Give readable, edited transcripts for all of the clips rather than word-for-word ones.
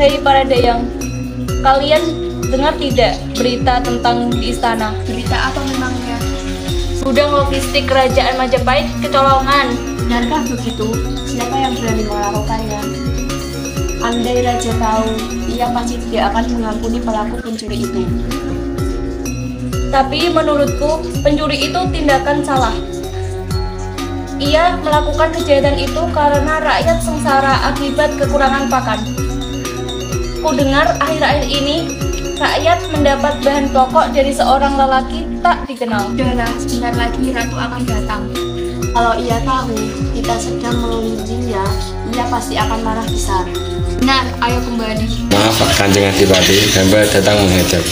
Hei para dayang, kalian dengar tidak berita tentang di istana? Berita apa memangnya? Gudang logistik kerajaan Majapahit kecolongan. Benarkah begitu? Siapa yang berani melakukannya? Andai raja tahu, ia pasti tidak akan mengampuni pelaku pencuri itu. Tapi menurutku, pencuri itu tindakan salah. Ia melakukan kejahatan itu karena rakyat sengsara akibat kekurangan pakan. Ku dengar akhir-akhir ini, rakyat mendapat bahan pokok dari seorang lelaki tak dikenal. Sudahlah, sebentar lagi ratu akan datang. Kalau ia tahu kita sedang mengunjunginya, ia pasti akan marah besar. Benar, ayo kembali. Maaf Kanjeng Adipati, hamba datang menghadap.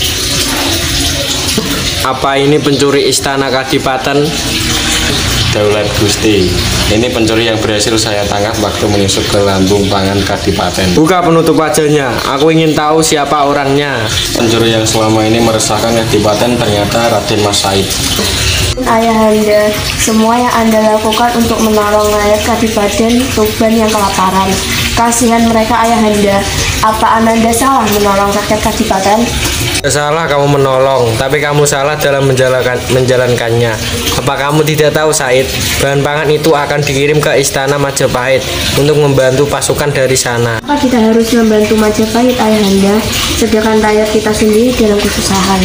Apa ini pencuri istana Kadipaten? Daulat Gusti, ini pencuri yang berhasil saya tangkap waktu menyusup ke lambung pangan Kadipaten. Buka penutup wajahnya, aku ingin tahu siapa orangnya. Pencuri yang selama ini meresahkan Kadipaten ternyata Raden Mas Said. Ayahanda, semua yang Anda lakukan untuk menolong rakyat Kadipaten Tuban yang kelaparan. Kasihan mereka Ayahanda. Apa Ananda salah menolong rakyat Kadipaten? Salah kamu menolong, tapi kamu salah dalam menjalankannya. Apa kamu tidak tahu Said, bahan pangan itu akan dikirim ke istana Majapahit untuk membantu pasukan dari sana. Apa kita harus membantu Majapahit Ayahanda, sedangkan rakyat kita sendiri dalam kesusahan?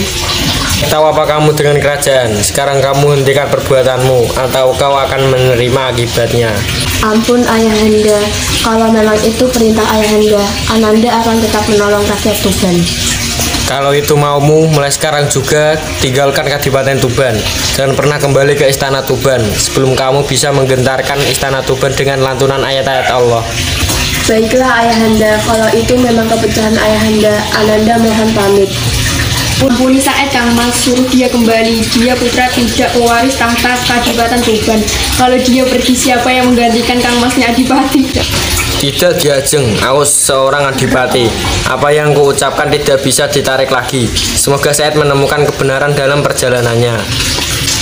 Tahu apa kamu dengan kerajaan? Sekarang kamu hentikan perbuatanmu, atau kau akan menerima akibatnya. Ampun Ayahanda, kalau memang itu perintah Ayahanda, Ananda akan tetap menolong rakyat Tuban. Kalau itu maumu, mulai sekarang juga tinggalkan Kadipaten Tuban. Jangan pernah kembali ke istana Tuban sebelum kamu bisa menggentarkan istana Tuban dengan lantunan ayat-ayat Allah. Baiklah Ayahanda, kalau itu memang keputusan Ayahanda, Ananda mohon pamit. Ampuni Said Kang Mas, suruh dia kembali. Dia putra tidak pewaris tahta Kadipaten Tuban. Kalau dia pergi, siapa yang menggantikan Kang Masnya Adipati? Tidak Diajeng, aku seorang adipati. Apa yang kuucapkan tidak bisa ditarik lagi. Semoga Said menemukan kebenaran dalam perjalanannya.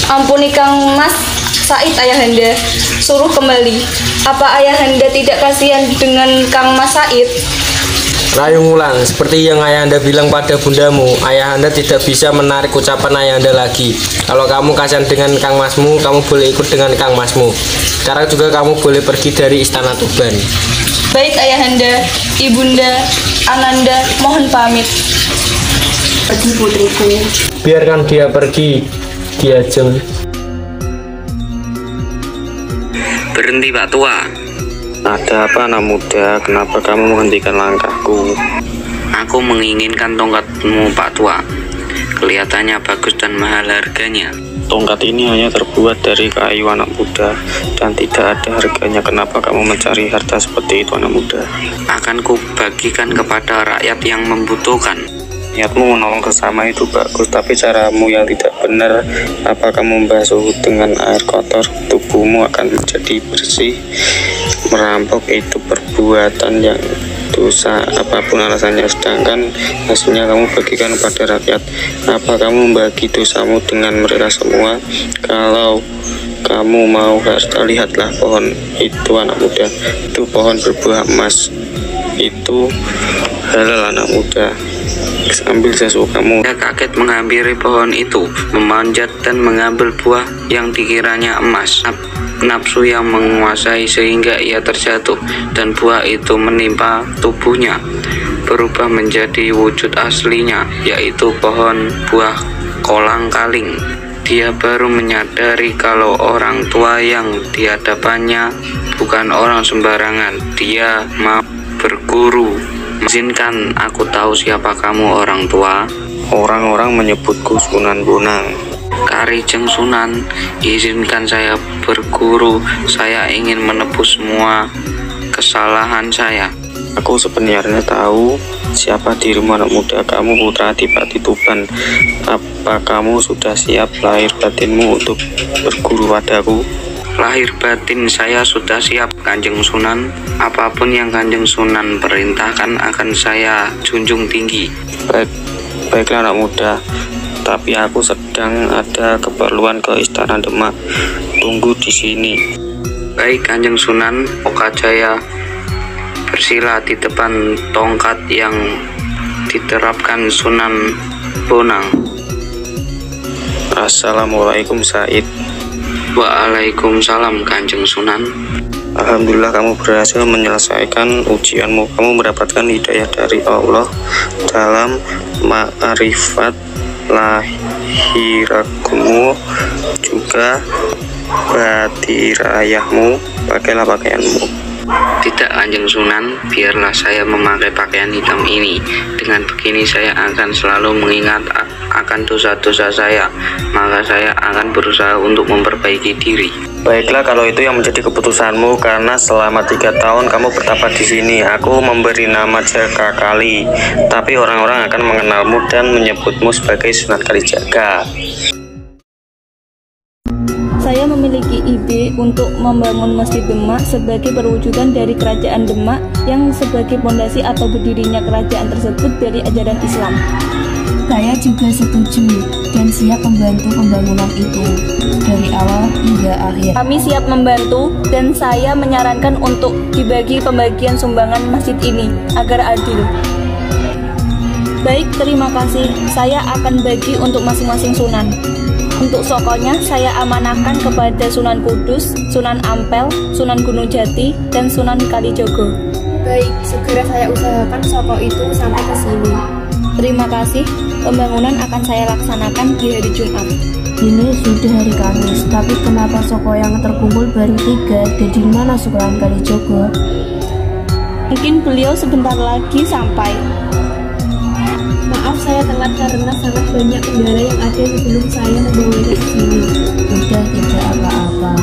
Ampuni Kang Mas Said Ayahanda, suruh kembali. Apa Ayahanda tidak kasihan dengan Kang Mas Said? Rayu Ngulang, seperti yang Ayahanda bilang pada bundamu, Ayahanda tidak bisa menarik ucapan Ayahanda lagi. Kalau kamu kasihan dengan Kang Masmu, kamu boleh ikut dengan Kang Masmu. Sekarang juga kamu boleh pergi dari istana Tuban. Baik Ayahanda, Ibunda, Ananda, mohon pamit. Pergi putriku. Biarkan dia pergi, Diajeng. Berhenti Pak Tua. Ada apa anak muda? Kenapa kamu menghentikan langkahku? Aku menginginkan tongkatmu Pak Tua. Kelihatannya bagus dan mahal harganya. Tongkat ini hanya terbuat dari kayu anak muda dan tidak ada harganya. Kenapa kamu mencari harta seperti itu anak muda? Akan kubagikan kepada rakyat yang membutuhkan. Niatmu menolong sesama itu bagus, tapi caramu yang tidak benar. Apa kamu membasuh dengan air kotor, tubuhmu akan menjadi bersih. Merampok itu perbuatan yang dosa, apapun alasannya, sedangkan hasilnya kamu bagikan kepada rakyat. Apa kamu membagi dosamu dengan mereka semua? Kalau kamu mau harta, lihatlah pohon itu anak muda. Itu pohon berbuah emas. Itu halal anak muda. Ambil sesukamu. Dia kaget menghampiri pohon itu, memanjat dan mengambil buah yang dikiranya emas. Nafsu yang menguasai sehingga ia terjatuh dan buah itu menimpa tubuhnya, berubah menjadi wujud aslinya, yaitu pohon buah kolang-kaling. Dia baru menyadari kalau orang tua yang dihadapannya bukan orang sembarangan. Dia mau berguru. Izinkan aku tahu siapa kamu orang tua. Orang-orang menyebutku Sunan Bonang. Karijeng Sunan, izinkan saya berguru. Saya ingin menebus semua kesalahan saya. Aku sebenarnya tahu siapa dirimu anak muda. Kamu putra Adipati Tuban. Apa kamu sudah siap lahir batinmu untuk berguru padaku? Lahir batin saya sudah siap Kanjeng Sunan. Apapun yang Kanjeng Sunan perintahkan akan saya junjung tinggi. Baiklah anak muda, tapi aku sedang ada keperluan ke Istana Demak. Tunggu di sini. Baik Kanjeng Sunan. Okajaya bersila di depan tongkat yang diterapkan Sunan Bonang. Assalamualaikum Said. Waalaikumsalam Kanjeng Sunan. Alhamdulillah kamu berhasil menyelesaikan ujianmu. Kamu mendapatkan hidayah dari Allah dalam ma'rifat lahirakumu, juga batirayahmu. Pakailah pakaianmu. Tidak Kanjeng Sunan, biarlah saya memakai pakaian hitam ini. Dengan begini saya akan selalu mengingat akan dosa-dosa saya, maka saya akan berusaha untuk memperbaiki diri. Baiklah, kalau itu yang menjadi keputusanmu, karena selama 3 tahun kamu bertapa di sini. Aku memberi nama Jaga Kali, tapi orang-orang akan mengenalmu dan menyebutmu sebagai Sunan Kalijaga. Saya memiliki ide untuk membangun Masjid Demak sebagai perwujudan dari Kerajaan Demak yang sebagai pondasi atau berdirinya kerajaan tersebut dari ajaran Islam. Saya juga setuju dan siap membantu pembangunan itu dari awal hingga akhir. Kami siap membantu dan saya menyarankan untuk dibagi pembagian sumbangan masjid ini agar adil. Baik, terima kasih. Saya akan bagi untuk masing-masing sunan. Untuk sokonya saya amanahkan kepada Sunan Kudus, Sunan Ampel, Sunan Gunung Jati, dan Sunan Kalijogo. Baik, segera saya usahakan soko itu sampai ke sini. Terima kasih. Pembangunan akan saya laksanakan di hari Jumat. Ini sudah hari Kamis, tapi kenapa soko yang terkumpul baru 3 dan di mana Sunan Kalijogo? Mungkin beliau sebentar lagi sampai. Maaf, saya telat karena sangat banyak kendala yang ada sebelum saya membawanya ke sini. Sudah, tidak apa-apa.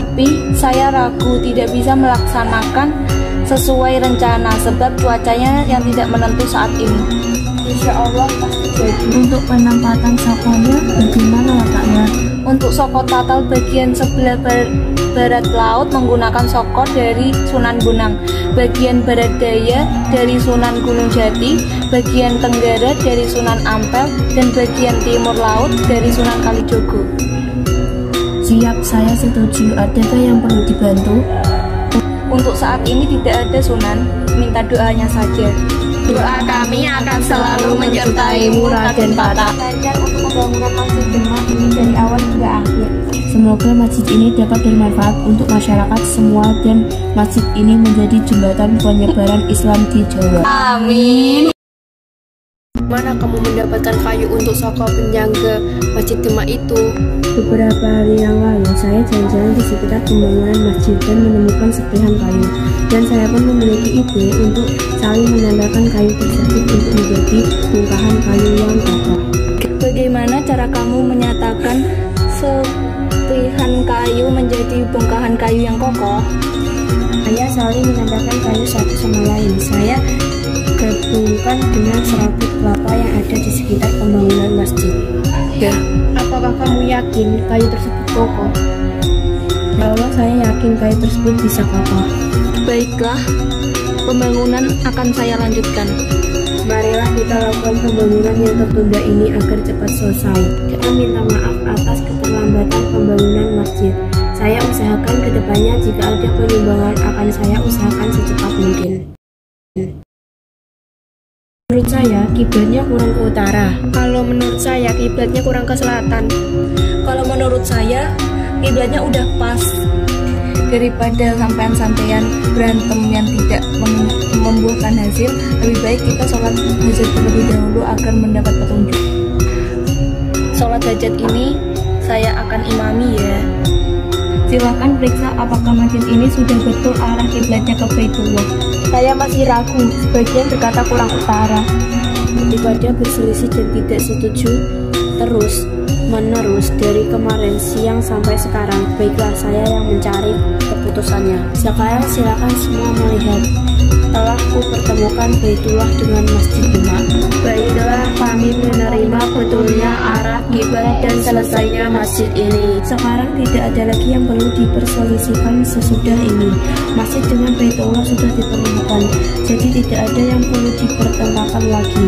Tapi saya ragu tidak bisa melaksanakan sesuai rencana sebab cuacanya yang tidak menentu saat ini. Insya Allah pasti jadi. Untuk penempatan sokonya bagaimana letaknya? Untuk soko tatal bagian sebelah barat laut menggunakan soko dari Sunan Bonang, bagian barat daya dari Sunan Gunung Jati, bagian tenggara dari Sunan Ampel, dan bagian timur laut dari Sunan Kalijogo. Siap, saya setuju. Adakah yang perlu dibantu? Untuk saat ini tidak ada Sunan, minta doanya saja. Doa kami akan selalu menyertaimu, Raden Patah. Lancar untuk pembangunan Masjid Demak ini dari awal hingga akhir. Semoga masjid ini dapat bermanfaat untuk masyarakat semua dan masjid ini menjadi jembatan penyebaran Islam di Jawa. Amin. Mana kamu mendapatkan kayu untuk soko penyangga Masjid Demak itu? Beberapa hari yang lalu saya jalan-jalan di sekitar pembangunan masjid dan menemukan serpihan kayu. Dan saya pun memiliki ide untuk saling menandakan kayu tersebut untuk menjadi bongkahan kayu yang kokoh. Bagaimana cara kamu menyatakan serpihan kayu menjadi bongkahan kayu yang kokoh? Saya saling menandakan kayu satu sama lain. Saya gabungkan dengan serabut kelapa yang ada di sekitar pembangunan masjid. Ya. Apakah kamu yakin kayu tersebut kokoh? Bahwa saya yakin kayu tersebut bisa kokoh. Baiklah, pembangunan akan saya lanjutkan. Marilah kita lakukan pembangunan yang tertunda ini agar cepat selesai. Kita minta maaf atas keterlambatan pembangunan masjid. Saya usahakan ke depannya jika ada penyumbangan akan saya usahakan secepat mungkin. Menurut saya kiblatnya kurang ke utara. Kalau menurut saya kiblatnya kurang ke selatan. Kalau menurut saya kiblatnya udah pas. Daripada sampean-sampean berantem yang tidak membuahkan hasil, lebih baik kita sholat hajat terlebih dahulu agar mendapat petunjuk. Sholat hajat ini saya akan imami ya. Silahkan periksa apakah masjid ini sudah betul arah kiblatnya ke Baitullah. Saya masih ragu, sebagian berkata kurang utara. Daripada berselisih dan tidak setuju terus menerus dari kemarin siang sampai sekarang, baiklah saya yang mencari keputusannya. Sekarang silakan semua melihat, telah kupertemukan Baitullah dengan Masjid Demak. Baiklah, kami menerima betulnya arah kiblat dan selesainya masjid ini. Sekarang tidak ada lagi yang perlu diperselisihkan sesudah ini. Masjid dengan Baitullah sudah dipertemukan, jadi tidak ada yang perlu dipertentangkan lagi.